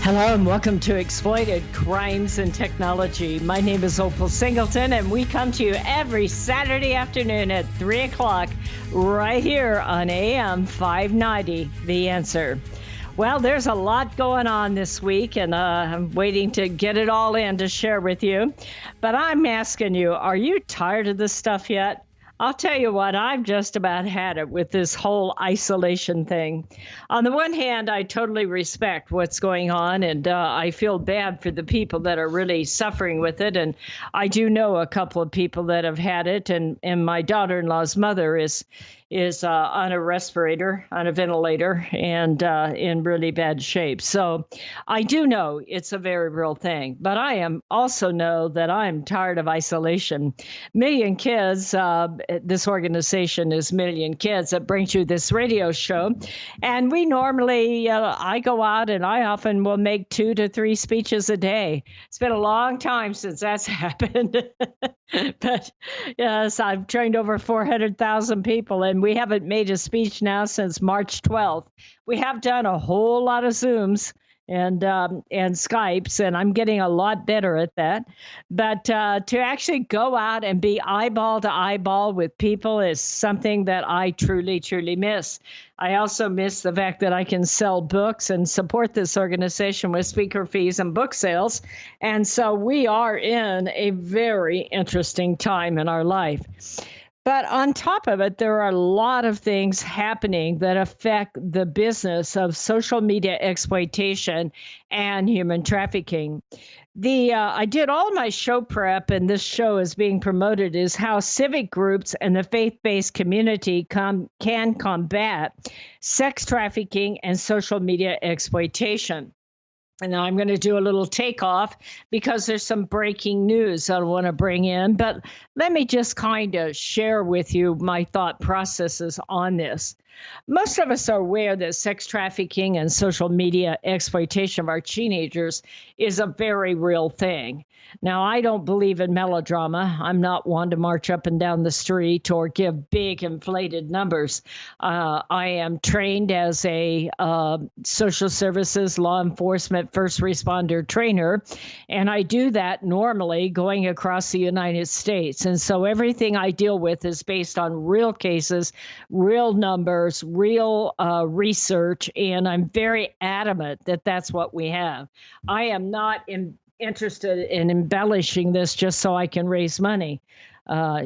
Hello and welcome to Exploited Crimes and Technology. My name is Opal Singleton and we come to you every Saturday afternoon at 3 o'clock right here on AM 590, The Answer. Well, there's a lot going on this week and I'm waiting to get it all in to share with you. But I'm asking you, are you tired of this stuff yet? I'll tell you what, I've just about had it with this whole isolation thing. On the one hand, I totally respect what's going on, and I feel bad for the people that are really suffering with it. And I do know a couple of people that have had it, and my daughter-in-law's mother is on a respirator, on a ventilator, and in really bad shape. So I do know it's a very real thing, but I am also know that I'm tired of isolation. Million Kids, this organization is Million Kids that brings you this radio show. And we normally, I go out and I often will make 2 to 3 speeches a day. It's been a long time since that's happened. But yes, I've trained over 400,000 people, and we haven't made a speech now since March 12th. We have done a whole lot of Zooms and Skypes, and I'm getting a lot better at that. But to actually go out and be eyeball to eyeball with people is something that I truly, truly miss. I also miss the fact that I can sell books and support this organization with speaker fees and book sales. And so we are in a very interesting time in our life. But on top of it, there are a lot of things happening that affect the business of social media exploitation and human trafficking. I did all my show prep, and this show is being promoted, is how civic groups and the faith-based community can combat sex trafficking and social media exploitation. And now I'm going to do a little takeoff because there's some breaking news I want to bring in. But let me just kind of share with you my thought processes on this. Most of us are aware that sex trafficking and social media exploitation of our teenagers is a very real thing. Now, I don't believe in melodrama. I'm not one to march up and down the street or give big inflated numbers. I am trained as a social services, law enforcement, first responder trainer, and I do that normally going across the United States. And so everything I deal with is based on real cases, real numbers, real research, and I'm very adamant that that's what we have. I am not interested in embellishing this just so I can raise money.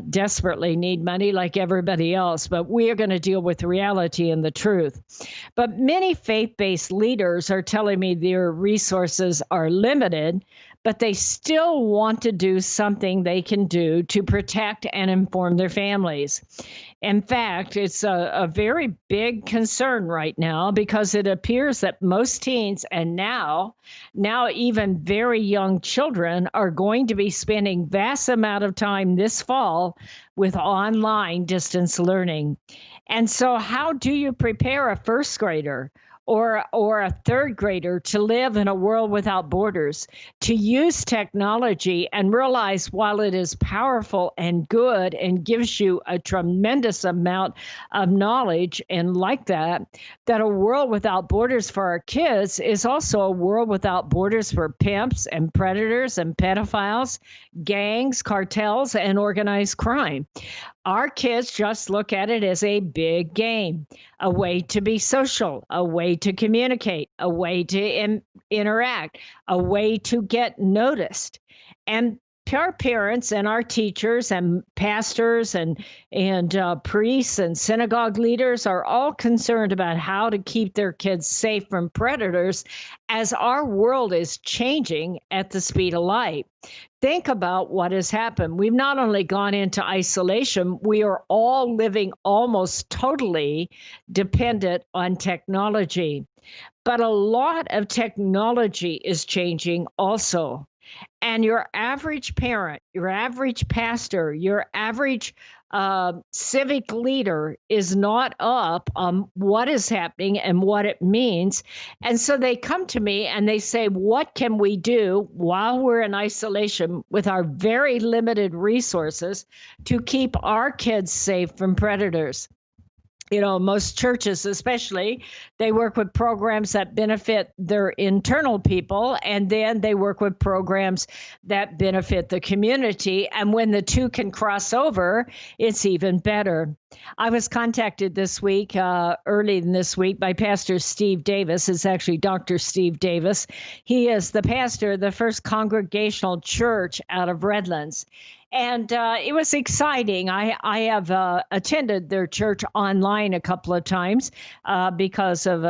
Desperately need money like everybody else, but we are going to deal with reality and the truth. But many faith-based leaders are telling me their resources are limited, but they still want to do something they can do to protect and inform their families. In fact, it's a very big concern right now because it appears that most teens and now even very young children are going to be spending vast amount of time this fall with online distance learning. And so how do you prepare a first grader or a third grader to live in a world without borders, to use technology and realize while it is powerful and good and gives you a tremendous amount of knowledge and like that a world without borders for our kids is also a world without borders for pimps and predators and pedophiles, gangs, cartels, and organized crime. Our kids just look at it as a big game, a way to be social, a way to communicate, a way to interact, a way to get noticed. And our parents and our teachers and pastors and priests and synagogue leaders are all concerned about how to keep their kids safe from predators as our world is changing at the speed of light. Think about what has happened. We've not only gone into isolation, we are all living almost totally dependent on technology. But a lot of technology is changing also. And your average parent, your average pastor, your average civic leader is not up on what is happening and what it means. And so they come to me and they say, what can we do while we're in isolation with our very limited resources to keep our kids safe from predators? Most churches, especially, they work with programs that benefit their internal people, and then they work with programs that benefit the community. And when the two can cross over, it's even better. I was contacted this week, early in this week, by Pastor Steve Davis. It's actually Dr. Steve Davis. He is the pastor of the First Congregational Church out of Redlands. And it was exciting. I have attended their church online a couple of times because of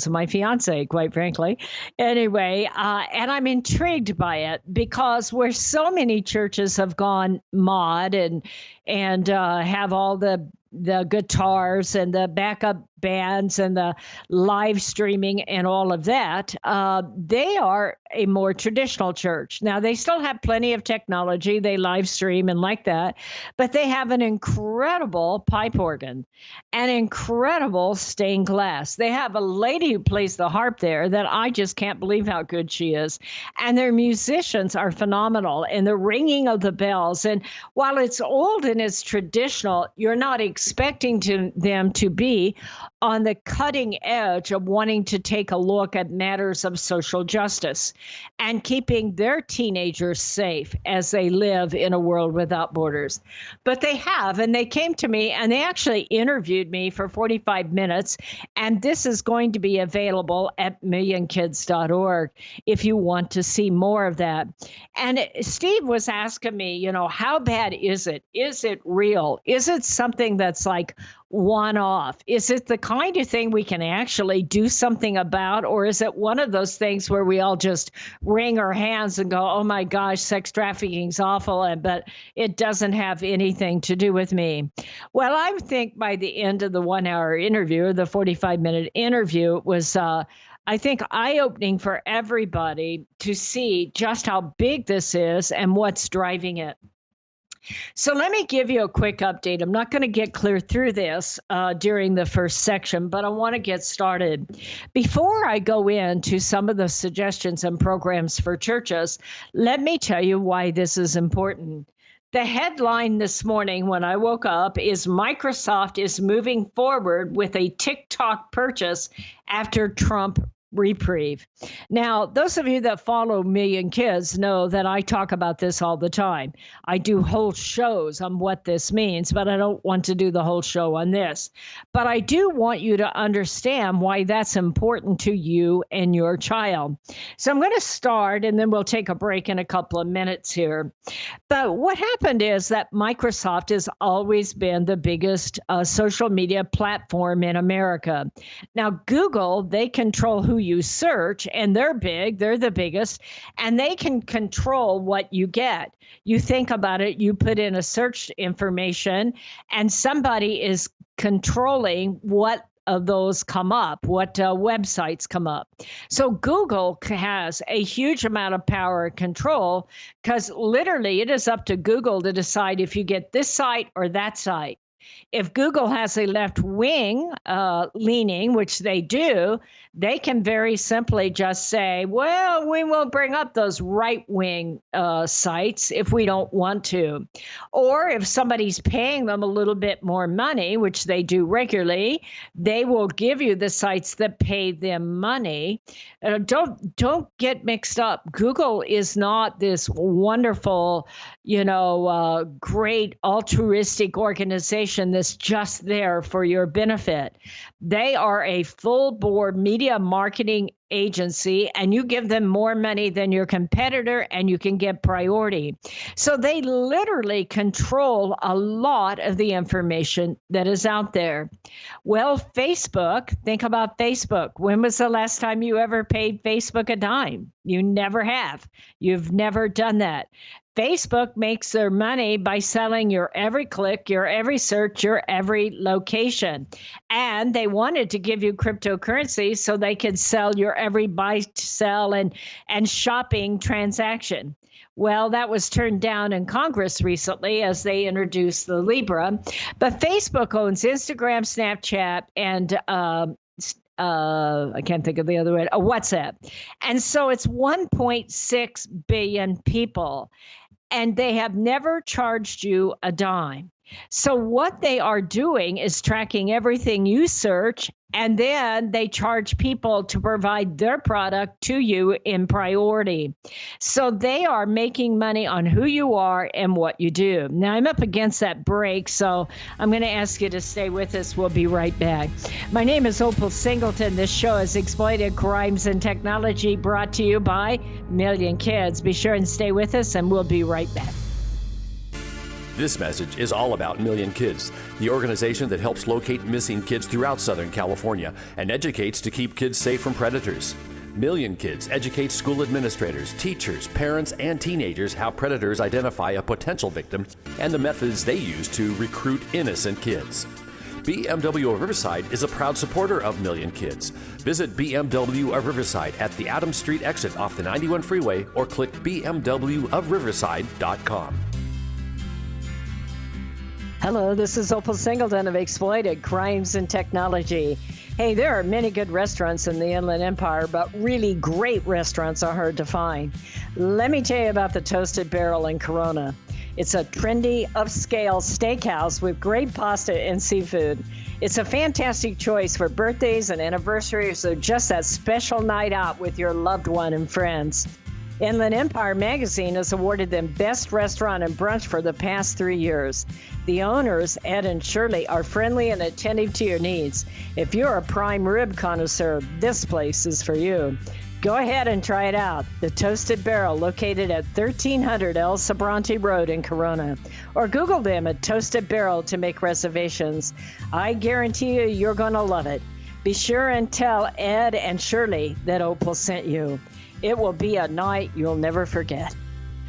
my fiance, quite frankly. Anyway, and I'm intrigued by it because where so many churches have gone mod and have all the guitars and the backup bands and the live streaming and all of that, they are a more traditional church. Now, they still have plenty of technology. They live stream and like that, but they have an incredible pipe organ, an incredible stained glass. They have a lady who plays the harp there that I just can't believe how good she is. And their musicians are phenomenal, and the ringing of the bells. And while it's old and it's traditional, you're not expecting them to be on the cutting edge of wanting to take a look at matters of social justice and keeping their teenagers safe as they live in a world without borders. But they have, and they came to me and they actually interviewed me for 45 minutes. And this is going to be available at millionkids.org if you want to see more of that. And Steve was asking me, how bad is it? Is it real? Is it something that's like one-off? Is it the kind of thing we can actually do something about, or is it one of those things where we all just wring our hands and go, oh my gosh, sex trafficking's awful, but it doesn't have anything to do with me? Well, I think by the end of the 1-hour interview, or the 45-minute interview, was I think eye-opening for everybody to see just how big this is and what's driving it. So let me give you a quick update. I'm not going to get clear through this during the first section, but I want to get started. Before I go into some of the suggestions and programs for churches, let me tell you why this is important. The headline this morning when I woke up is Microsoft is moving forward with a TikTok purchase after Trump reprieve. Now, those of you that follow Million Kids know that I talk about this all the time. I do whole shows on what this means, but I don't want to do the whole show on this. But I do want you to understand why that's important to you and your child. So I'm going to start, and then we'll take a break in a couple of minutes here. But what happened is that Microsoft has always been the biggest social media platform in America. Now, Google, they control who you search, and they're big, they're the biggest, and they can control what you get. You think about it, you put in a search information, and somebody is controlling what of those come up, what websites come up. So Google has a huge amount of power and control because literally it is up to Google to decide if you get this site or that site. If Google has a left-wing leaning, which they do, they can very simply just say, well, we will bring up those right-wing sites if we don't want to. Or if somebody's paying them a little bit more money, which they do regularly, they will give you the sites that pay them money. Don't get mixed up. Google is not this wonderful, great altruistic organization that's just there for your benefit. They are a full board media marketing agency, and you give them more money than your competitor and you can get priority. So they literally control a lot of the information that is out there. Well, Facebook, think about Facebook. When was the last time you ever paid Facebook a dime? You never have. You've never done that. Facebook makes their money by selling your every click, your every search, your every location. And they wanted to give you cryptocurrency so they could sell your every buy, sell, and shopping transaction. Well, that was turned down in Congress recently as they introduced the Libra. But Facebook owns Instagram, Snapchat, and I can't think of the other one, WhatsApp. And so it's 1.6 billion people. And they have never charged you a dime. So what they are doing is tracking everything you search, and then they charge people to provide their product to you in priority. So they are making money on who you are and what you do. Now I'm up against that break, so I'm going to ask you to stay with us. We'll be right back. My name is Opal Singleton. This show is Exploited Crimes and Technology, brought to you by Million Kids. Be sure and stay with us, and we'll be right back. This message is all about Million Kids, the organization that helps locate missing kids throughout Southern California and educates to keep kids safe from predators. Million Kids educates school administrators, teachers, parents, and teenagers how predators identify a potential victim and the methods they use to recruit innocent kids. BMW of Riverside is a proud supporter of Million Kids. Visit BMW of Riverside at the Adams Street exit off the 91 freeway or click bmwofriverside.com. Hello, this is Opal Singleton of Exploited Crimes and Technology. Hey, there are many good restaurants in the Inland Empire, but really great restaurants are hard to find. Let me tell you about the Toasted Barrel in Corona. It's a trendy, upscale steakhouse with great pasta and seafood. It's a fantastic choice for birthdays and anniversaries, or just that special night out with your loved one and friends. Inland Empire magazine has awarded them Best Restaurant and Brunch for the past 3 years. The owners, Ed and Shirley, are friendly and attentive to your needs. If you're a prime rib connoisseur, this place is for you. Go ahead and try it out. The Toasted Barrel, located at 1300 El Sobrante Road in Corona. Or Google them at Toasted Barrel to make reservations. I guarantee you're going to love it. Be sure and tell Ed and Shirley that Opal sent you. It will be a night you'll never forget.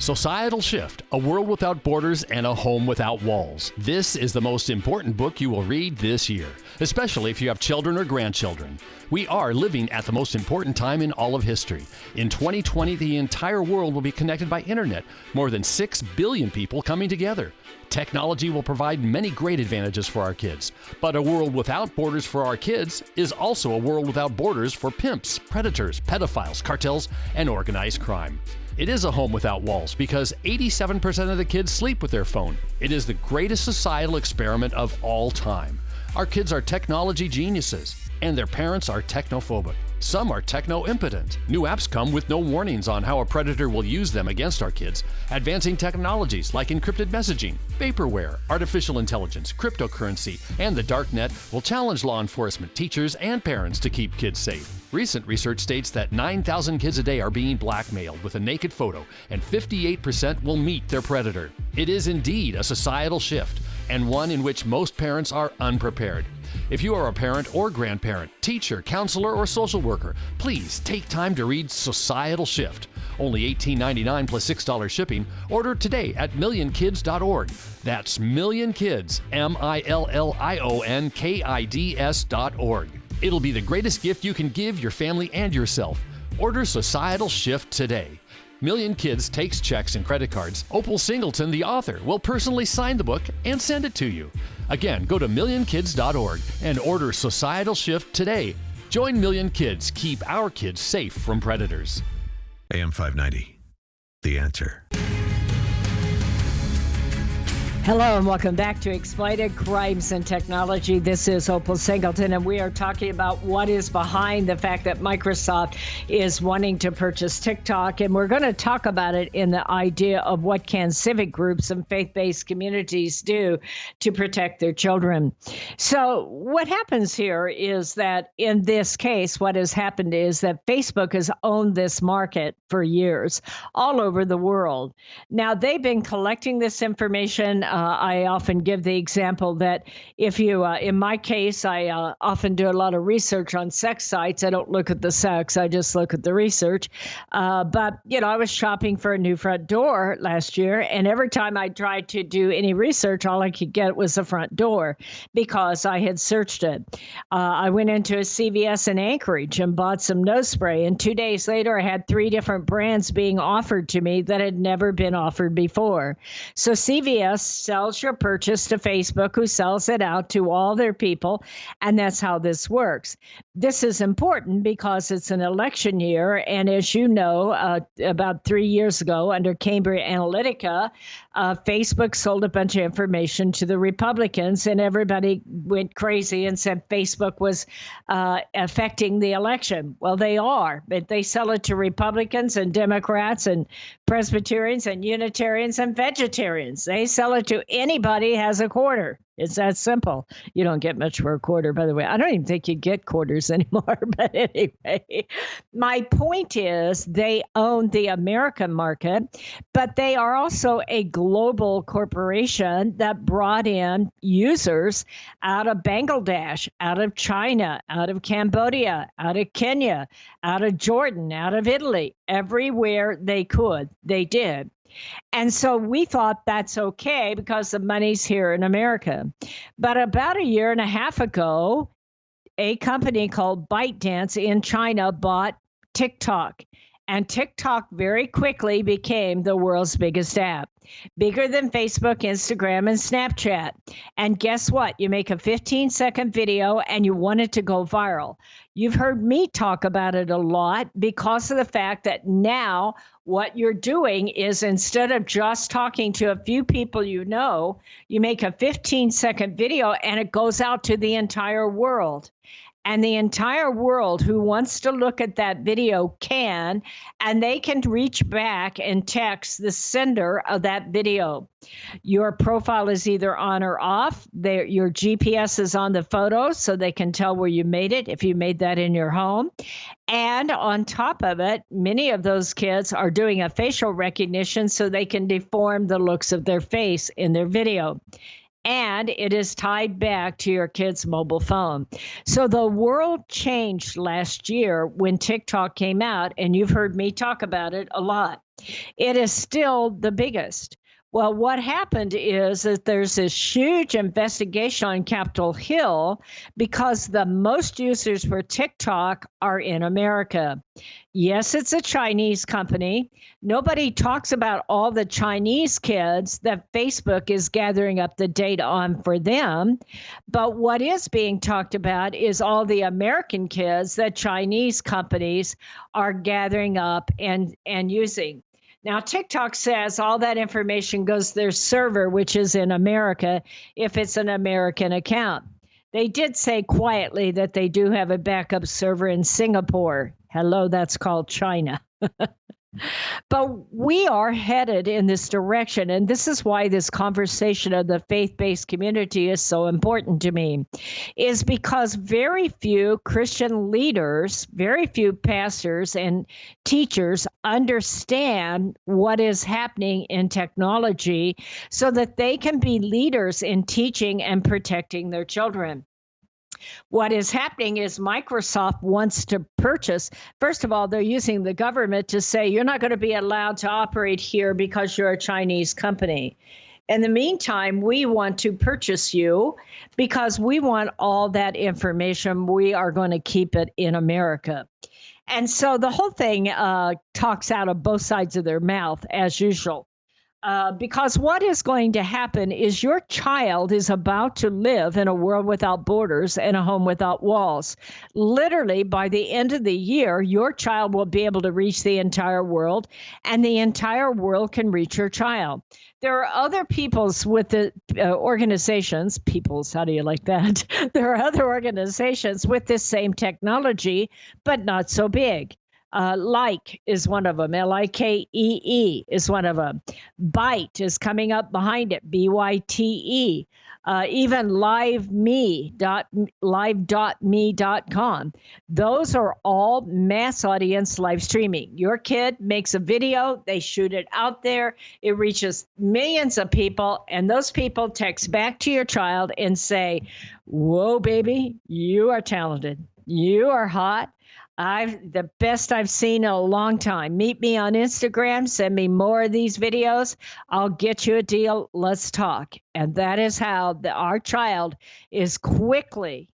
Societal Shift, A World Without Borders and a Home Without Walls. This is the most important book you will read this year, especially if you have children or grandchildren. We are living at the most important time in all of history. In 2020, the entire world will be connected by internet, more than 6 billion people coming together. Technology will provide many great advantages for our kids, but a world without borders for our kids is also a world without borders for pimps, predators, pedophiles, cartels, and organized crime. It is a home without walls because 87% of the kids sleep with their phone. It is the greatest societal experiment of all time. Our kids are technology geniuses, and their parents are technophobic. Some are techno-impotent. New apps come with no warnings on how a predator will use them against our kids. Advancing technologies like encrypted messaging, vaporware, artificial intelligence, cryptocurrency, and the dark net will challenge law enforcement, teachers, and parents to keep kids safe. Recent research states that 9,000 kids a day are being blackmailed with a naked photo, and 58% will meet their predator. It is indeed a societal shift, and one in which most parents are unprepared. If you are a parent or grandparent, teacher, counselor, or social worker, please take time to read Societal Shift. Only $18.99 plus $6 shipping. Order today at millionkids.org. That's millionkids, millionkids.org. It'll be the greatest gift you can give your family and yourself. Order Societal Shift today. Million Kids takes checks and credit cards. Opal Singleton, the author, will personally sign the book and send it to you. Again, go to millionkids.org and order Societal Shift today. Join Million Kids. Keep our kids safe from predators. AM 590, The Answer. Hello and welcome back to Exploited Crimes and Technology. This is Opal Singleton, and we are talking about what is behind the fact that Microsoft is wanting to purchase TikTok, and we're going to talk about it in the idea of what can civic groups and faith-based communities do to protect their children. So what happens here is that in this case, what has happened is that Facebook has owned this market for years all over the world. Now, they've been collecting this information. I often give the example that if you, in my case, I often do a lot of research on sex sites. I don't look at the sex, I just look at the research. But, I was shopping for a new front door last year, and every time I tried to do any research, all I could get was the front door because I had searched it. I went into a CVS in Anchorage and bought some nose spray, and 2 days later, I had 3 different brands being offered to me that had never been offered before. So CVS sells your purchase to Facebook, who sells it out to all their people, and that's how this works. This is important because it's an election year, and as you know, about 3 years ago, under Cambridge Analytica, Facebook sold a bunch of information to the Republicans, and everybody went crazy and said Facebook was affecting the election. Well, they are, but they sell it to Republicans and Democrats and Presbyterians and Unitarians and Vegetarians. They sell it to anybody who has a quarter. It's that simple. You don't get much for a quarter, by the way. I don't even think you get quarters anymore. But anyway, my point is they own the American market, but they are also a global corporation that brought in users out of Bangladesh, out of China, out of Cambodia, out of Kenya, out of Jordan, out of Italy. Everywhere they could, they did. And so we thought that's okay because the money's here in America. But about a year and a half ago, a company called ByteDance in China bought TikTok. And TikTok very quickly became the world's biggest app, bigger than Facebook, Instagram, and Snapchat. And guess what? You make a 15-second video and you want it to go viral. You've heard me talk about it a lot because of the fact that now what you're doing is instead of just talking to a few people you know, you make a 15-second video and it goes out to the entire world. And the entire world who wants to look at that video can, and they can reach back and text the sender of that video. Your profile is either on or off. Your GPS is on the photo so they can tell where you made it if you made that in your home. And on top of it, many of those kids are doing a facial recognition so they can deform the looks of their face in their video. And it is tied back to your kid's mobile phone. So the world changed last year when TikTok came out, and you've heard me talk about it a lot. It is still the biggest. Well, what happened is that there's this huge investigation on Capitol Hill because the most users for TikTok are in America. Yes, it's a Chinese company. Nobody talks about all the Chinese kids that Facebook is gathering up the data on for them. But what is being talked about is all the American kids that Chinese companies are gathering up and using. Now, TikTok says all that information goes to their server, which is in America, if it's an American account. They did say quietly that they do have a backup server in Singapore. Hello, that's called China. But we are headed in this direction, and this is why this conversation of the faith-based community is so important to me, is because very few Christian leaders, very few pastors and teachers understand what is happening in technology so that they can be leaders in teaching and protecting their children. What is happening is Microsoft wants to purchase. First of all, they're using the government to say, you're not going to be allowed to operate here because you're a Chinese company. In the meantime, we want to purchase you because we want all that information. We are going to keep it in America. And so the whole thing talks out of both sides of their mouth, as usual. Because what is going to happen is your child is about to live in a world without borders and a home without walls. Literally, by the end of the year, your child will be able to reach the entire world, and the entire world can reach your child. There are other peoples with the organizations, peoples, how do you like that? There are other organizations with this same technology, but not so big. Like is one of them. Likee is one of them. Byte is coming up behind it. BYTE. Even live.me.com. Those are all mass audience live streaming. Your kid makes a video, they shoot it out there, it reaches millions of people, and those people text back to your child and say, whoa, baby, you are talented. You are hot. The best I've seen in a long time. Meet me on Instagram. Send me more of these videos. I'll get you a deal. Let's talk. And that is how our child is quickly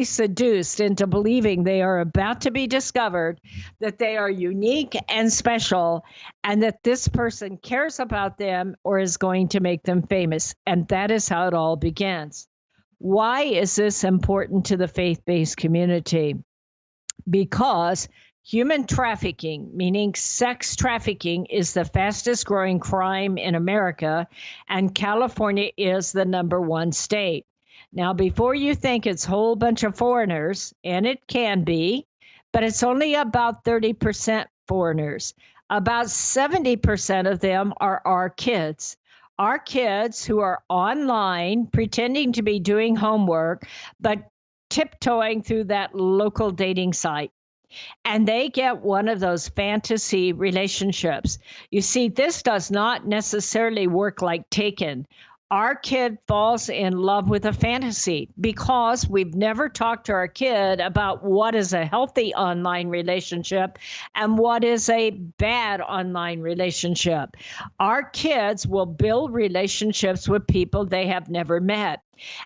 seduced into believing they are about to be discovered, that they are unique and special, and that this person cares about them or is going to make them famous. And that is how it all begins. Why is this important to the faith-based community? Because Human trafficking, meaning sex trafficking, is the fastest growing crime in America, and California is the number one state. Now, before you think it's a whole bunch of foreigners, and it can be, but it's only about 30% foreigners. About 70% of them are our kids. Our kids who are online pretending to be doing homework, but tiptoeing through that local dating site. And they get one of those fantasy relationships. You see, this does not necessarily work like Taken. Our kid falls in love with a fantasy because we've never talked to our kid about what is a healthy online relationship and what is a bad online relationship. Our kids will build relationships with people they have never met.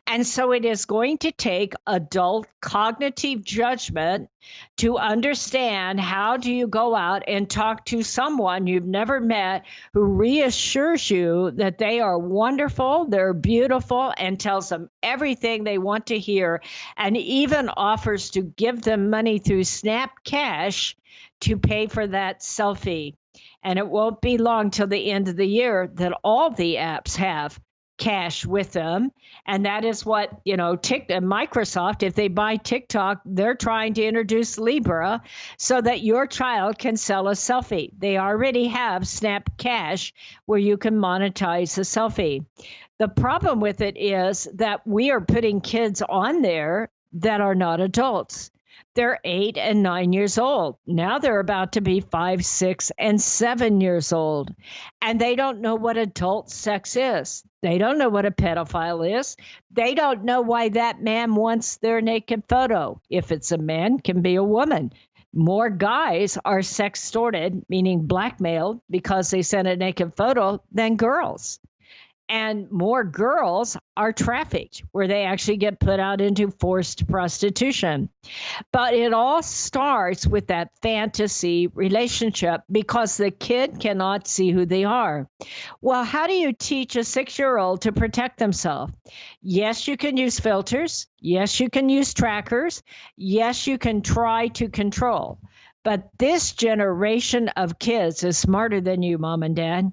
And so it is going to take adult cognitive judgment to understand how do you go out and talk to someone you've never met who reassures you that they are wonderful, they're beautiful, and tells them everything they want to hear, and even offers to give them money through Snap Cash to pay for that selfie. And it won't be long till the end of the year that all the apps have cash with them. And that is what, Microsoft, if they buy TikTok, they're trying to introduce Libra so that your child can sell a selfie. They already have Snap Cash where you can monetize a selfie. The problem with it is that we are putting kids on there that are not adults. They're 8 and 9 years old. Now they're about to be 5, 6, and 7 years old. And they don't know what adult sex is. They don't know what a pedophile is. They don't know why that man wants their naked photo. If it's a man, it can be a woman. More guys are sextorted, meaning blackmailed, because they send a naked photo than girls. And more girls are trafficked, where they actually get put out into forced prostitution. But it all starts with that fantasy relationship because the kid cannot see who they are. Well, how do you teach a 6-year-old to protect themselves? Yes, you can use filters. Yes, you can use trackers. Yes, you can try to control. But this generation of kids is smarter than you, Mom and Dad.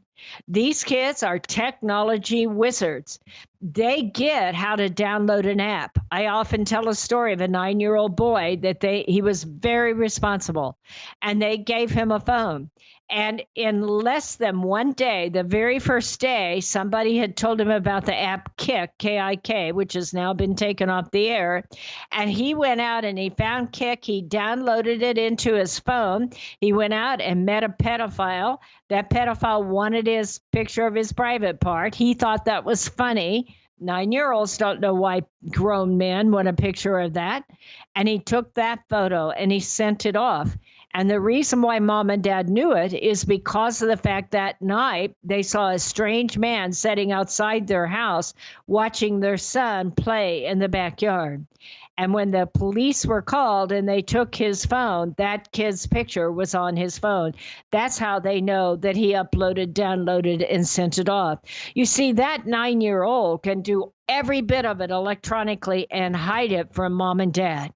These kids are technology wizards. They get how to download an app. I often tell a story of a 9-year-old boy that he was very responsible, and they gave him a phone. And in less than one day, the very first day, somebody had told him about the app Kik, K-I-K, which has now been taken off the air. And he went out and he found Kik. He downloaded it into his phone. He went out and met a pedophile. That pedophile wanted his picture of his private part. He thought that was funny. 9-year-olds don't know why grown men want a picture of that. And he took that photo and he sent it off. And the reason why Mom and Dad knew it is because of the fact that night they saw a strange man sitting outside their house watching their son play in the backyard. And when the police were called and they took his phone, that kid's picture was on his phone. That's how they know that he uploaded, downloaded, and sent it off. You see, that 9-year-old can do every bit of it electronically and hide it from Mom and Dad.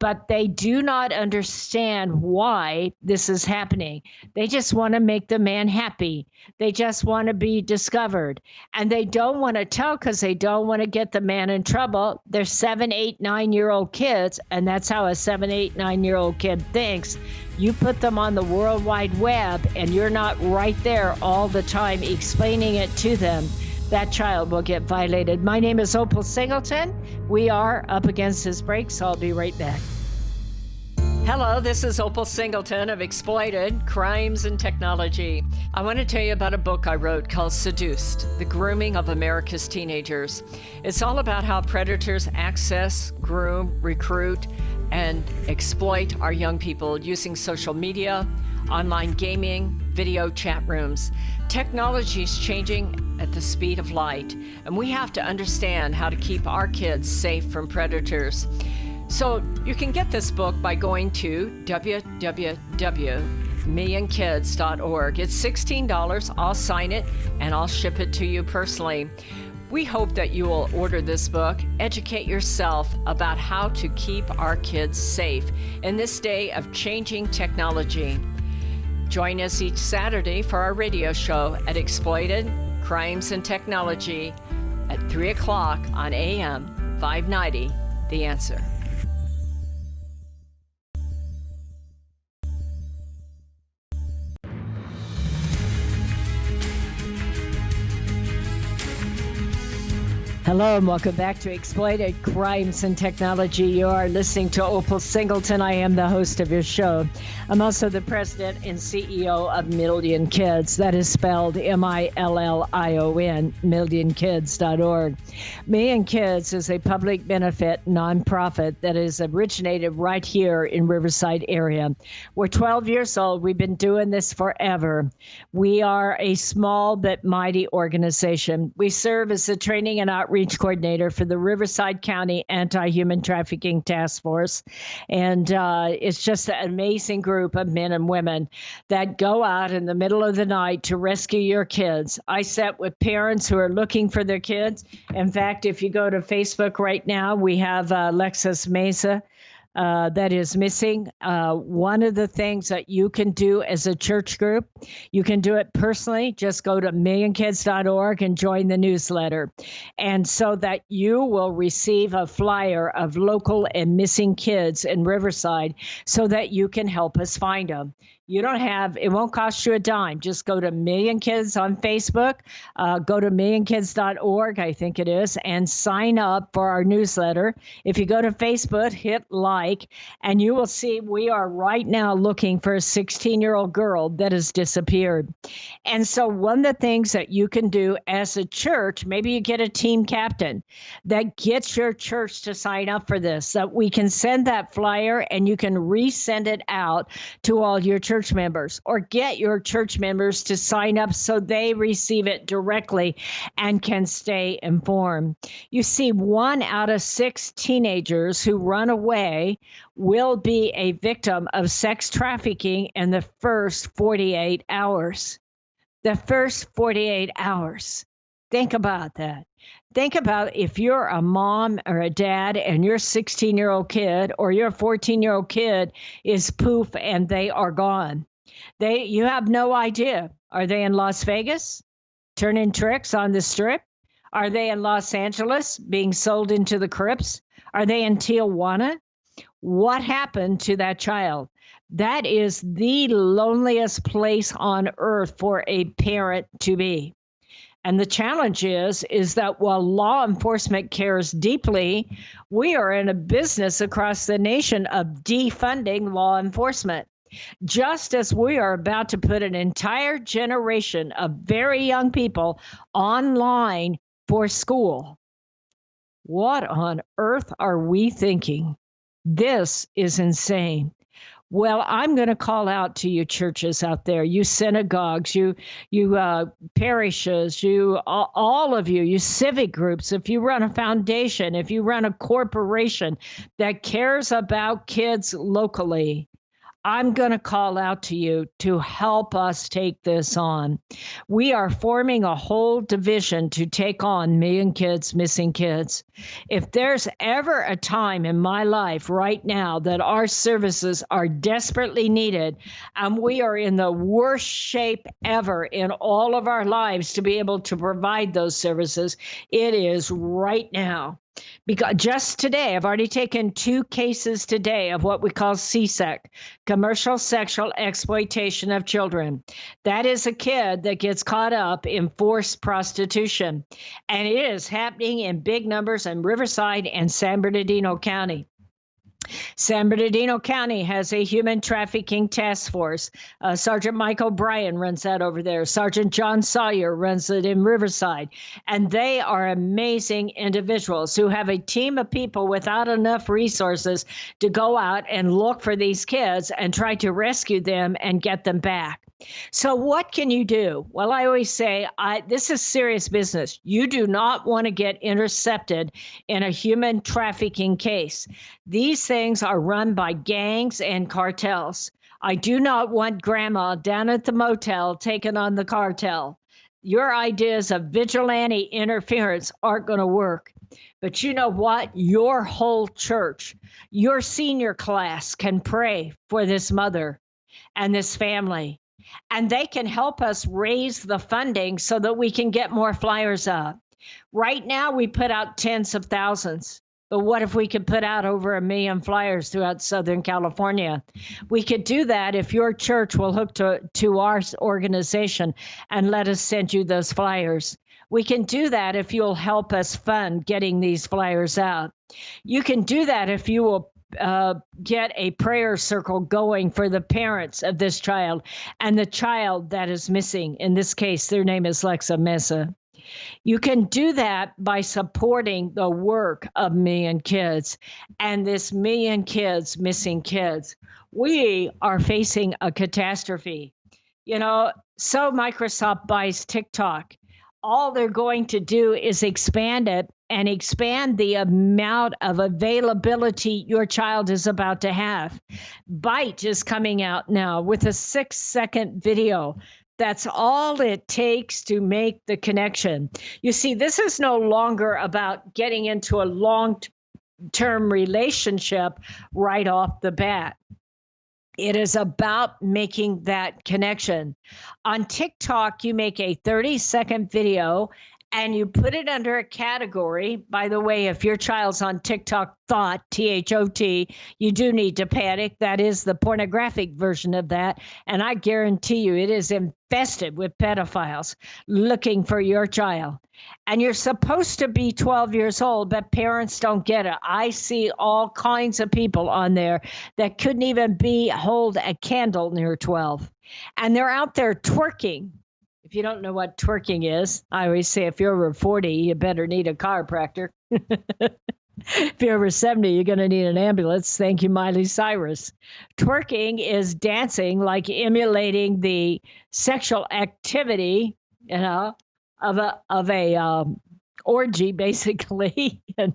But they do not understand why this is happening. They just want to make the man happy. They just want to be discovered. And they don't want to tell because they don't want to get the man in trouble. They're 7, 8, 9-year-old kids, and that's how a 7, 8, 9-year-old kid thinks. You put them on the World Wide Web, and you're not right there all the time explaining it to them. That child will get violated. My name is Opal Singleton. We are up against this break, so I'll be right back. Hello, this is Opal Singleton of Exploited, Crimes and Technology. I want to tell you about a book I wrote called Seduced, The Grooming of America's Teenagers. It's all about how predators access, groom, recruit, and exploit our young people using social media, online gaming, video chat rooms. Technology is changing at the speed of light, and we have to understand how to keep our kids safe from predators. So you can get this book by going to www.millionkids.org. It's $16. I'll sign it and I'll ship it to you personally. We hope that you will order this book, educate yourself about how to keep our kids safe in this day of changing technology. Join us each Saturday for our radio show at Exploited, Crimes and Technology at 3 o'clock on AM 590, The Answer. Hello and welcome back to Exploited Crimes and Technology. You are listening to Opal Singleton. I am the host of your show. I'm also the president and CEO of Million Kids. That is spelled Million, millionkids.org. Million Kids is a public benefit nonprofit that is originated right here in Riverside area. We're 12 years old. We've been doing this forever. We are a small but mighty organization. We serve as the training and outreach coordinator for the Riverside County Anti-Human Trafficking Task Force. And it's just an amazing group of men and women that go out in the middle of the night to rescue your kids. I sit with parents who are looking for their kids. In fact, if you go to Facebook right now, we have Lexus Mesa that is missing. One of the things that you can do as a church group, you can do it personally. Just go to millionkids.org and join the newsletter. And so that you will receive a flyer of local and missing kids in Riverside so that you can help us find them. You don't have, it won't cost you a dime. Just go to Million Kids on Facebook, go to millionkids.org, I think it is, and sign up for our newsletter. If you go to Facebook, hit like, and you will see we are right now looking for a 16-year-old girl that has disappeared. And so one of the things that you can do as a church, maybe you get a team captain that gets your church to sign up for this, that we can send that flyer and you can resend it out to all your church members, or get your church members to sign up so they receive it directly and can stay informed. You see, 1 out of 6 teenagers who run away will be a victim of sex trafficking in the first 48 hours. The first 48 hours. Think about that. Think about if you're a mom or a dad and your 16-year-old kid or your 14-year-old kid is poof and they are gone. You have no idea. Are they in Las Vegas turning tricks on the strip? Are they in Los Angeles being sold into the Crips? Are they in Tijuana? What happened to that child? That is the loneliest place on earth for a parent to be. And the challenge is that while law enforcement cares deeply, we are in a business across the nation of defunding law enforcement. Just as we are about to put an entire generation of very young people online for school. What on earth are we thinking? This is insane. Well, I'm going to call out to you churches out there, you synagogues, you parishes, all of you civic groups, if you run a foundation, if you run a corporation that cares about kids locally, I'm going to call out to you to help us take this on. We are forming a whole division to take on Million Kids, Missing Kids. If there's ever a time in my life right now that our services are desperately needed, and we are in the worst shape ever in all of our lives to be able to provide those services, it is right now. Because just today, I've already taken 2 cases today of what we call CSEC, commercial sexual exploitation of children. That is a kid that gets caught up in forced prostitution. And it is happening in big numbers in Riverside and San Bernardino County. San Bernardino County has a human trafficking task force. Sergeant Michael Bryan runs that over there. Sergeant John Sawyer runs it in Riverside. And they are amazing individuals who have a team of people without enough resources to go out and look for these kids and try to rescue them and get them back. So what can you do? Well, I always say, this is serious business. You do not want to get intercepted in a human trafficking case. These things are run by gangs and cartels. I do not want grandma down at the motel taking on the cartel. Your ideas of vigilante interference aren't going to work. But you know what? Your whole church, your senior class can pray for this mother and this family. And they can help us raise the funding so that we can get more flyers out. Right now, we put out tens of thousands. But what if we could put out over 1 million flyers throughout Southern California? We could do that if your church will hook to our organization and let us send you those flyers. We can do that if you'll help us fund getting these flyers out. You can do that if you will get a prayer circle going for the parents of this child and the child that is missing. In this case, their name is Lexa Mesa. You can do that by supporting the work of Million Kids and this Million Kids Missing Kids. We are facing a catastrophe. So Microsoft buys TikTok. All they're going to do is expand it and expand the amount of availability your child is about to have. Byte is coming out now with a 6-second video. That's all it takes to make the connection. You see, this is no longer about getting into a long-term relationship right off the bat. It is about making that connection. On TikTok, you make a 30-second video and you put it under a category. By the way, if your child's on TikTok Thought, THOT, you do need to panic. That is the pornographic version of that. And I guarantee you it is infested with pedophiles looking for your child. And you're supposed to be 12 years old, but parents don't get it. I see all kinds of people on there that couldn't even hold a candle near 12. And they're out there twerking. If you don't know what twerking is, I always say if you're over 40, you better need a chiropractor. If you're over 70, you're going to need an ambulance. Thank you, Miley Cyrus. Twerking is dancing, like emulating the sexual activity, of a orgy, basically, and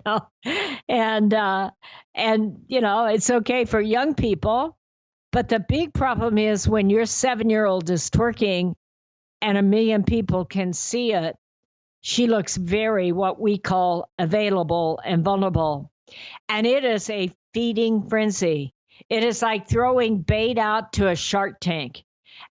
it's okay for young people. But the big problem is when your 7-year-old is twerking and 1 million people can see it, she looks very what we call available and vulnerable. And it is a feeding frenzy. It is like throwing bait out to a shark tank.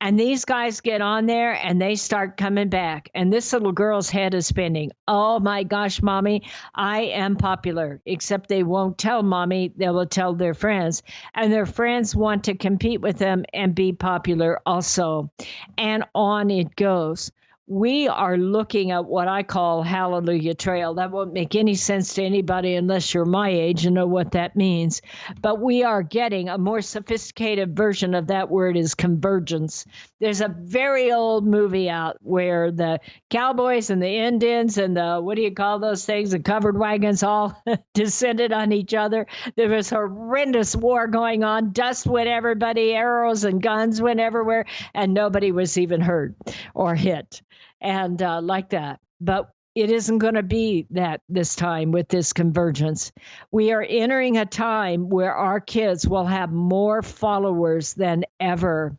And these guys get on there and they start coming back. And this little girl's head is spinning. Oh my gosh, mommy, I am popular. Except they won't tell mommy. They will tell their friends. And their friends want to compete with them and be popular also. And on it goes. We are looking at what I call Hallelujah Trail. That won't make any sense to anybody unless you're my age and know what that means. But we are getting a more sophisticated version of that word is convergence. There's a very old movie out where the cowboys and the Indians and the, what do you call those things, the covered wagons all descended on each other. There was horrendous war going on. Dust went everybody, arrows and guns went everywhere, and nobody was even hurt or hit. And like that. But it isn't going to be that this time with this convergence. We are entering a time where our kids will have more followers than ever.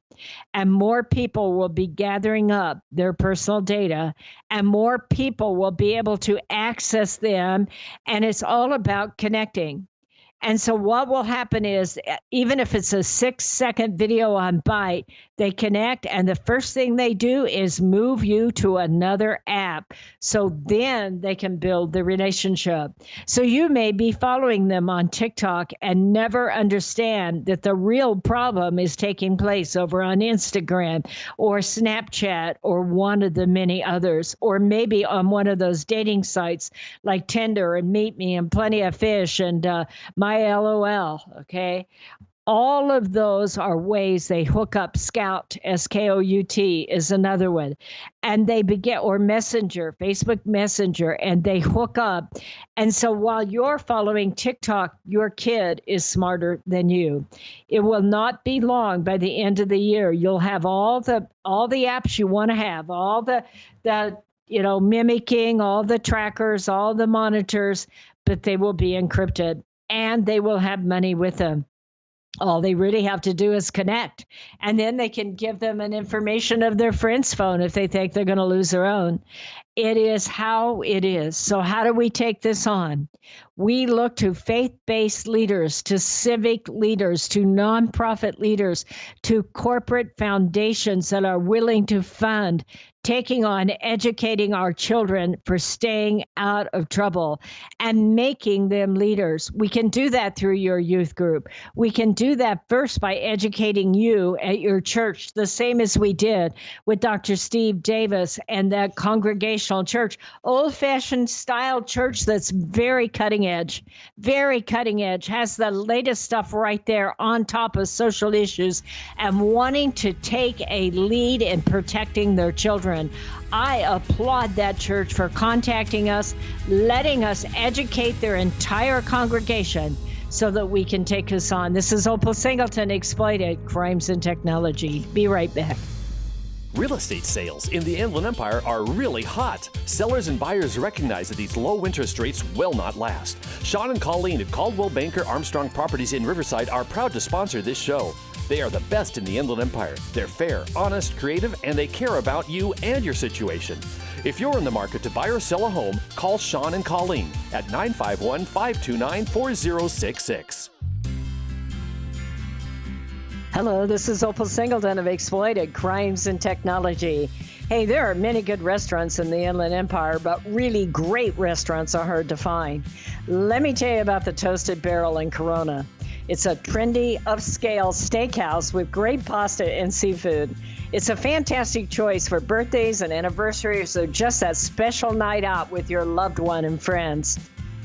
And more people will be gathering up their personal data, and more people will be able to access them. And it's all about connecting. And so what will happen is, even if it's a 6-second video on Byte, they connect, and the first thing they do is move you to another app. So then they can build the relationship. So you may be following them on TikTok and never understand that the real problem is taking place over on Instagram or Snapchat or one of the many others, or maybe on one of those dating sites like Tinder and Meet Me and Plenty of Fish and My LOL, okay? All of those are ways they hook up. Scout, S-K-O-U-T, is another one. And they begin, or Messenger, Facebook Messenger, and they hook up. And so while you're following TikTok, your kid is smarter than you. It will not be long. By the end of the year, you'll have all the apps you want to have, all the mimicking, all the trackers, all the monitors, but they will be encrypted, and they will have money with them. All they really have to do is connect, and then they can give them an information of their friend's phone if they think they're going to lose their own. It is how it is. So how do we take this on? We look to faith-based leaders, to civic leaders, to nonprofit leaders, to corporate foundations that are willing to fund taking on educating our children for staying out of trouble and making them leaders. We can do that through your youth group. We can do that first by educating you at your church, the same as we did with Dr. Steve Davis and that congregational church, old-fashioned style church that's very cutting edge, has the latest stuff right there on top of social issues and wanting to take a lead in protecting their children. I applaud that church for contacting us, letting us educate their entire congregation so that we can take us on. This is Opal Singleton, Exploited Crimes and Technology. Be right back. Real estate sales in the Inland Empire are really hot. Sellers and buyers recognize that these low interest rates will not last. Sean and Colleen at Caldwell Banker Armstrong Properties in Riverside are proud to sponsor this show. They are the best in the Inland Empire. They're fair, honest, creative, and they care about you and your situation. If you're in the market to buy or sell a home, call Sean and Colleen at 951-529-4066. Hello, this is Opal Singleton of Exploited Crimes and Technology. Hey, there are many good restaurants in the Inland Empire, but really great restaurants are hard to find. Let me tell you about the Toasted Barrel in Corona. It's a trendy, upscale steakhouse with great pasta and seafood. It's a fantastic choice for birthdays and anniversaries or just that special night out with your loved one and friends.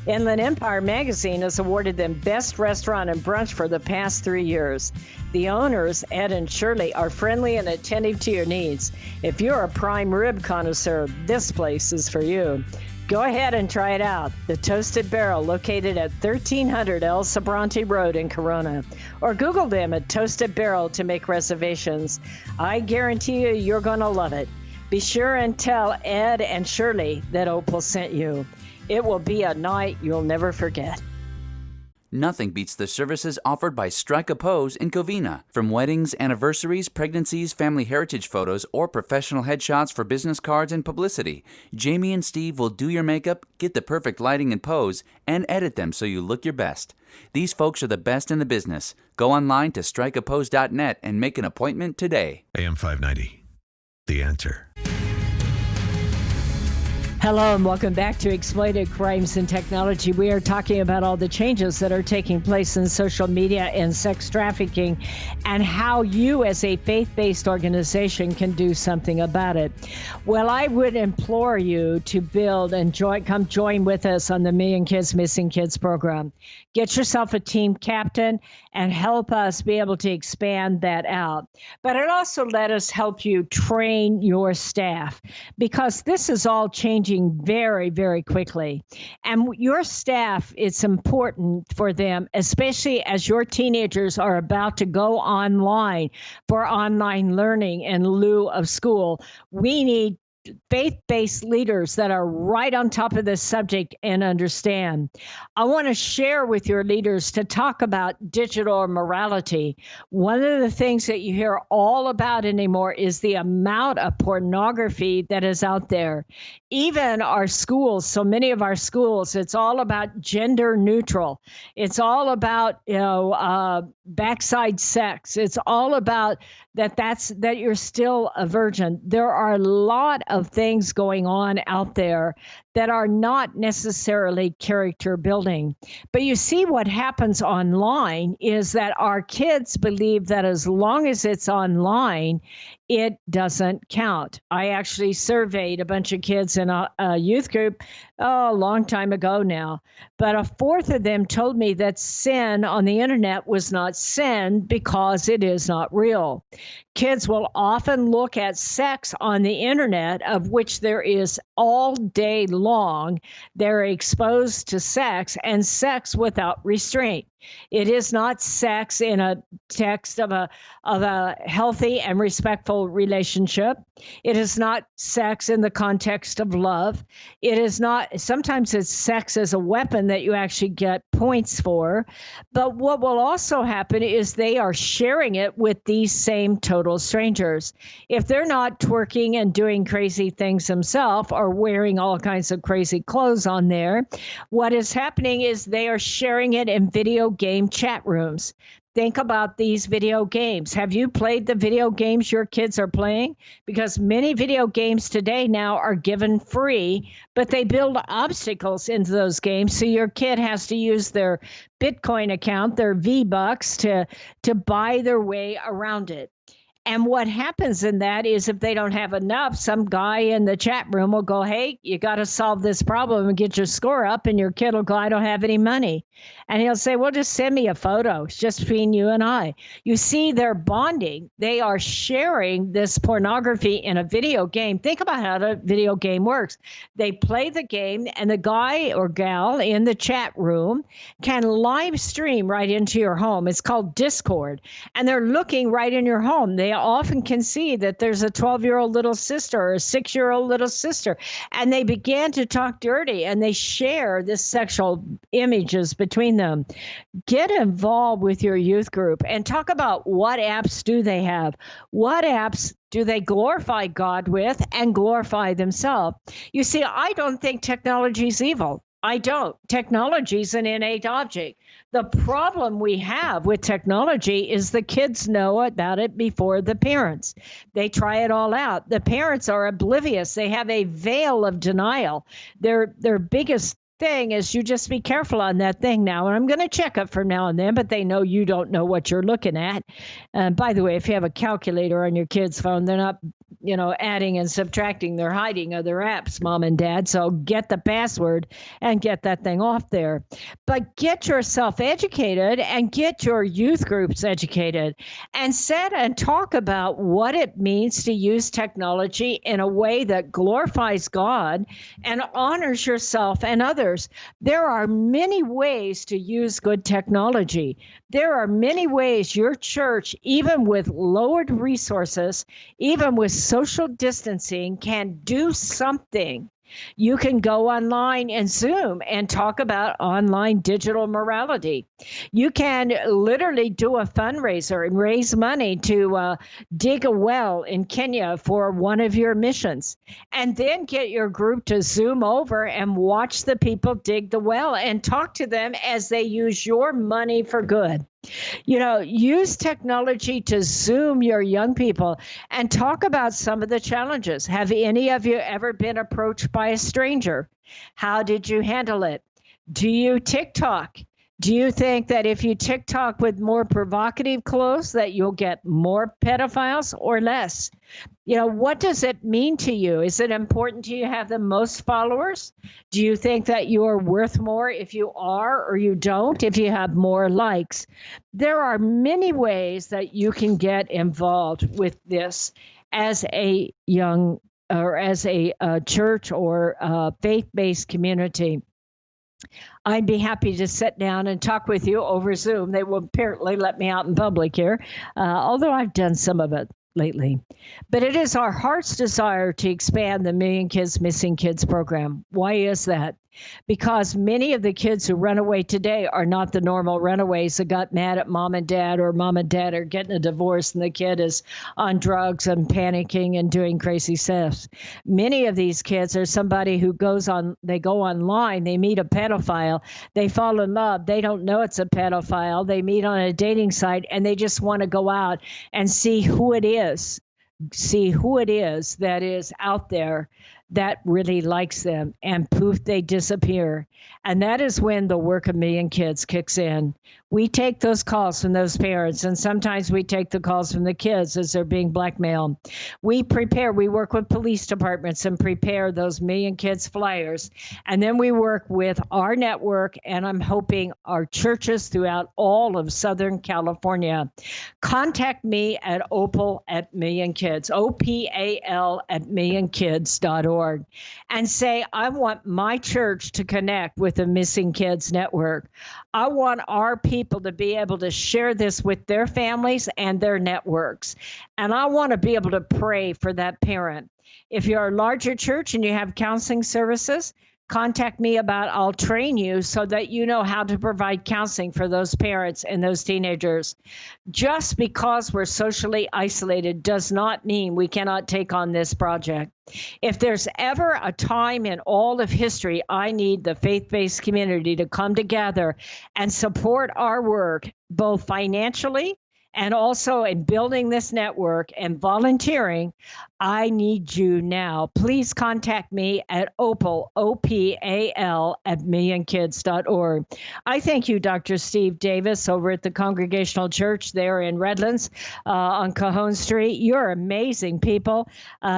Inland Empire Magazine has awarded them Best Restaurant and Brunch for the past 3 years. The owners, Ed and Shirley, are friendly and attentive to your needs. If you're a prime rib connoisseur, this place is for you. Go ahead and try it out. The Toasted Barrel, located at 1300 El Sobrante Road in Corona. Or Google them at Toasted Barrel to make reservations. I guarantee you're going to love it. Be sure and tell Ed and Shirley that Opal sent you. It will be a night you'll never forget. Nothing beats the services offered by Strike a Pose in Covina. From weddings, anniversaries, pregnancies, family heritage photos, or professional headshots for business cards and publicity, Jamie and Steve will do your makeup, get the perfect lighting and pose, and edit them so you look your best. These folks are the best in the business. Go online to strikeapose.net and make an appointment today. AM 590, The Answer. Hello and welcome back to Exploited Crimes and Technology. We are talking about all the changes that are taking place in social media and sex trafficking and how you as a faith-based organization can do something about it. Well, I would implore you to build and come join with us on the Million Kids Missing Kids program. Get yourself a team captain and help us be able to expand that out. But it also let us help you train your staff because this is all changing very, very quickly. And your staff, it's important for them, especially as your teenagers are about to go online for online learning in lieu of school. We need faith-based leaders that are right on top of this subject and understand. I want to share with your leaders to talk about digital morality. One of the things that you hear all about anymore is the amount of pornography that is out there. Even our schools, so many of our schools, it's all about gender neutral. It's all about, backside sex. It's all about that you're still a virgin. There are a lot of things going on out there that are not necessarily character building. But you see what happens online is that our kids believe that as long as it's online, it doesn't count. I actually surveyed a bunch of kids in a youth group a long time ago now, but a fourth of them told me that sin on the internet was not sin because it is not real. Kids will often look at sex on the internet, of which there is all day long. They're exposed to sex and sex without restraint. It is not sex in a text of a healthy and respectful relationship. It is not sex in the context of love. It is not, sometimes it's sex as a weapon that you actually get points for. But what will also happen is they are sharing it with these same total strangers. If they're not twerking and doing crazy things themselves or wearing all kinds of crazy clothes on there, what is happening is they are sharing it in video game chat rooms. Think about these video games. Have you played the video games your kids are playing? Because many video games today now are given free, but they build obstacles into those games. So your kid has to use their Bitcoin account, their V-Bucks, to buy their way around it. And what happens in that is if they don't have enough, some guy in the chat room will go, hey, you got to solve this problem and get your score up. And your kid will go, I don't have any money. And he'll say, well, just send me a photo. It's just between you and I. You see, they're bonding. They are sharing this pornography in a video game. Think about how the video game works. They play the game, and the guy or gal in the chat room can live stream right into your home. It's called Discord. And they're looking right in your home. They often can see that there's a 12-year-old little sister or a 6-year-old little sister. And they begin to talk dirty, and they share this sexual images between them. Get involved with your youth group and talk about what apps do they have. What apps do they glorify God with and glorify themselves? You see, I don't think technology is evil. I don't. Technology is an innate object. The problem we have with technology is the kids know about it before the parents. They try it all out. The parents are oblivious. They have a veil of denial. Their biggest thing is you just be careful on that thing now. And I'm going to check it from now and then, but they know you don't know what you're looking at. And by the way, if you have a calculator on your kid's phone, they're not, adding and subtracting. They're hiding other apps, mom and dad. So get the password and get that thing off there. But get yourself educated and get your youth groups educated and sit and talk about what it means to use technology in a way that glorifies God and honors yourself and others. There are many ways to use good technology. There are many ways your church, even with lowered resources, even with social distancing, can do something. You can go online and Zoom and talk about online digital morality. You can literally do a fundraiser and raise money to dig a well in Kenya for one of your missions, and then get your group to Zoom over and watch the people dig the well and talk to them as they use your money for good. Use technology to Zoom your young people and talk about some of the challenges. Have any of you ever been approached by a stranger? How did you handle it? Do you TikTok? Do you think that if you TikTok with more provocative clothes that you'll get more pedophiles or less? What does it mean to you? Is it important to you to have the most followers? Do you think that you are worth more if you are or you don't, if you have more likes? There are many ways that you can get involved with this as a young or as a church or faith-based community. I'd be happy to sit down and talk with you over Zoom. They will apparently let me out in public here, although I've done some of it lately. But it is our heart's desire to expand the Million Kids Missing Kids program. Why is that? Because many of the kids who run away today are not the normal runaways that got mad at mom and dad, or mom and dad are getting a divorce and the kid is on drugs and panicking and doing crazy stuff. Many of these kids are somebody who they go online, they meet a pedophile, they fall in love, they don't know it's a pedophile, they meet on a dating site, and they just want to go out and see who it is that is out there that really likes them, and poof, they disappear. And that is when the work of Million Kids kicks in. We take those calls from those parents, and sometimes we take the calls from the kids as they're being blackmailed. We work with police departments and prepare those Million Kids flyers. And then we work with our network, and I'm hoping our churches throughout all of Southern California. Contact me at opal@millionkids, OPAL @millionkids.org, and say, I want my church to connect with the Missing Kids Network. I want our people people to be able to share this with their families and their networks. And I want to be able to pray for that parent. If you're a larger church and you have counseling services, contact me I'll train you so that you know how to provide counseling for those parents and those teenagers. Just because we're socially isolated does not mean we cannot take on this project. If there's ever a time in all of history, I need the faith-based community to come together and support our work, both financially and also in building this network and volunteering. I need you now. Please contact me at opal, OPAL, at millionkids.org. I thank you, Dr. Steve Davis, over at the Congregational Church there in Redlands on Cajon Street. You're amazing people.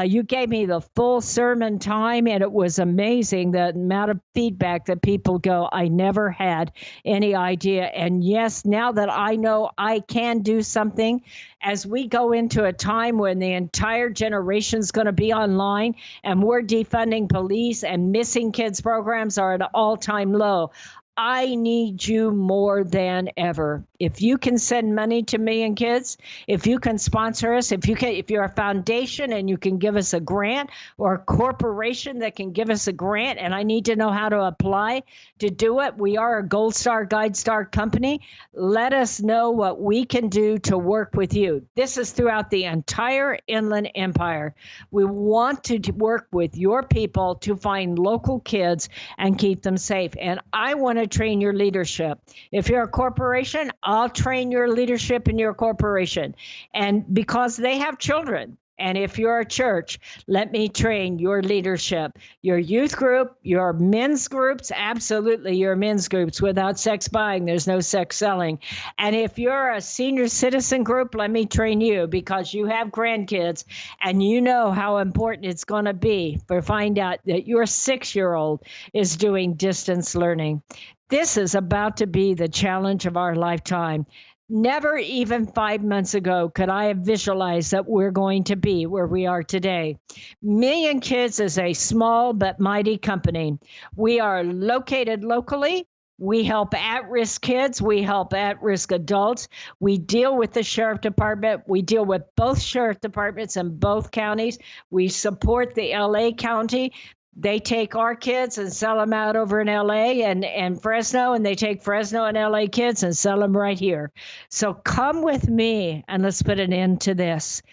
You gave me the full sermon time, and it was amazing the amount of feedback that people go, I never had any idea. And yes, now that I know I can do something, as we go into a time when the entire generation is going to be online and we're defunding police and missing kids programs are at an all-time low, I need you more than ever. If you can send money to Million Kids, if you can sponsor us, if you're a foundation and you can give us a grant, or a corporation that can give us a grant, and I need to know how to apply to do it. We are a Gold Star, Guide Star company. Let us know what we can do to work with you. This is throughout the entire Inland Empire. We want to work with your people to find local kids and keep them safe. And I want to train your leadership. If you're a corporation, I'll train your leadership in your corporation. And because they have children. And if you're a church, let me train your leadership, your youth group, your men's groups, absolutely your men's groups. Without sex buying, there's no sex selling. And if you're a senior citizen group, let me train you, because you have grandkids and you know how important it's going to be to find out that your 6-year-old is doing distance learning. This is about to be the challenge of our lifetime. Never even 5 months ago could I have visualized that we're going to be where we are today. Million Kids is a small but mighty company. We are located locally. We help at-risk kids. We help at-risk adults. We deal with the sheriff department. We deal with both sheriff departments in both counties. We support the LA County. They take our kids and sell them out over in LA and Fresno, and they take Fresno and LA kids and sell them right here. So come with me and let's put an end to this.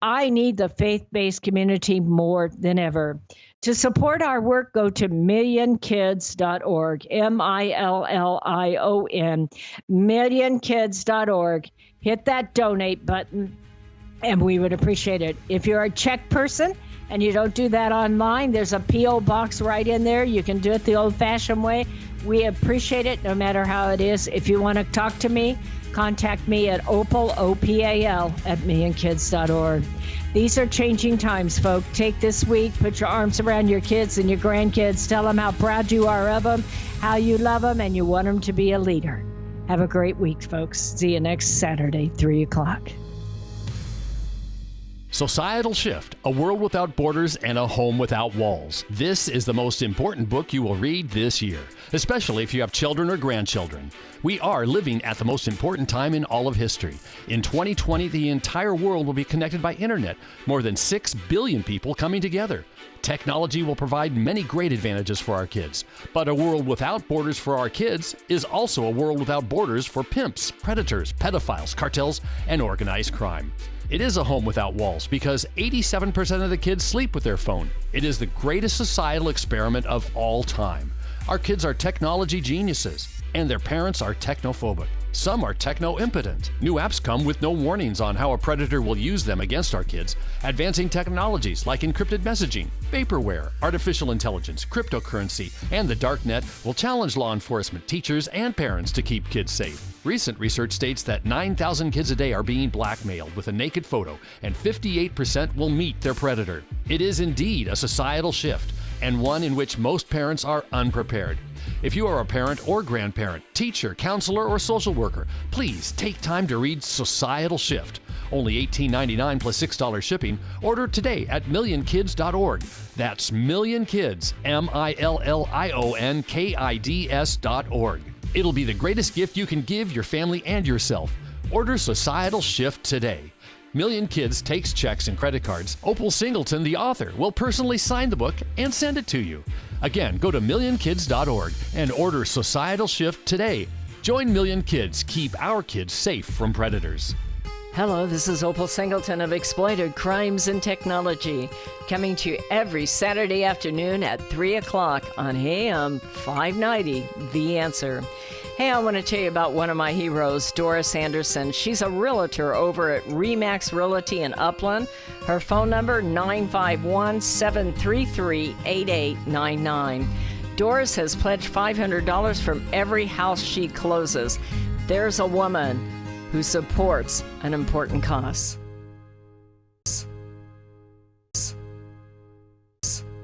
I need the faith-based community more than ever. To support our work, go to millionkids.org, MILLION, millionkids.org. Hit that donate button, and we would appreciate it. If you're a check person, and you don't do that online, there's a P.O. box right in there. You can do it the old-fashioned way. We appreciate it no matter how it is. If you want to talk to me, contact me at opal, OPAL, at millionkids.org. These are changing times, folks. Take this week, put your arms around your kids and your grandkids. Tell them how proud you are of them, how you love them, and you want them to be a leader. Have a great week, folks. See you next Saturday, 3 o'clock. Societal Shift, A World Without Borders and a Home Without Walls. This is the most important book you will read this year, especially if you have children or grandchildren. We are living at the most important time in all of history. In 2020, the entire world will be connected by internet, more than 6 billion people coming together. Technology will provide many great advantages for our kids, but a world without borders for our kids is also a world without borders for pimps, predators, pedophiles, cartels, and organized crime. It is a home without walls because 87% of the kids sleep with their phone. It is the greatest societal experiment of all time. Our kids are technology geniuses, and their parents are technophobic. Some are techno-impotent. New apps come with no warnings on how a predator will use them against our kids. Advancing technologies like encrypted messaging, vaporware, artificial intelligence, cryptocurrency, and the darknet will challenge law enforcement, teachers, and parents to keep kids safe. Recent research states that 9,000 kids a day are being blackmailed with a naked photo, and 58% will meet their predator. It is indeed a societal shift, and one in which most parents are unprepared. If you are a parent or grandparent, teacher, counselor, or social worker, please take time to read Societal Shift. Only $18.99 plus $6 shipping. Order today at millionkids.org. That's millionkids, MILLIONKIDS.org. It'll be the greatest gift you can give your family and yourself. Order Societal Shift today. Million Kids takes checks and credit cards. Opal Singleton, the author, will personally sign the book and send it to you. Again, go to millionkids.org and order Societal Shift today. Join Million Kids. Keep our kids safe from predators. Hello, this is Opal Singleton of Exploited Crimes and Technology, coming to you every Saturday afternoon at 3 o'clock on AM 590, The Answer. Hey, I want to tell you about one of my heroes, Doris Anderson. She's a realtor over at Remax Realty in Upland. Her phone number, 951-733-8899. Doris has pledged $500 from every house she closes. There's a woman who supports an important cause.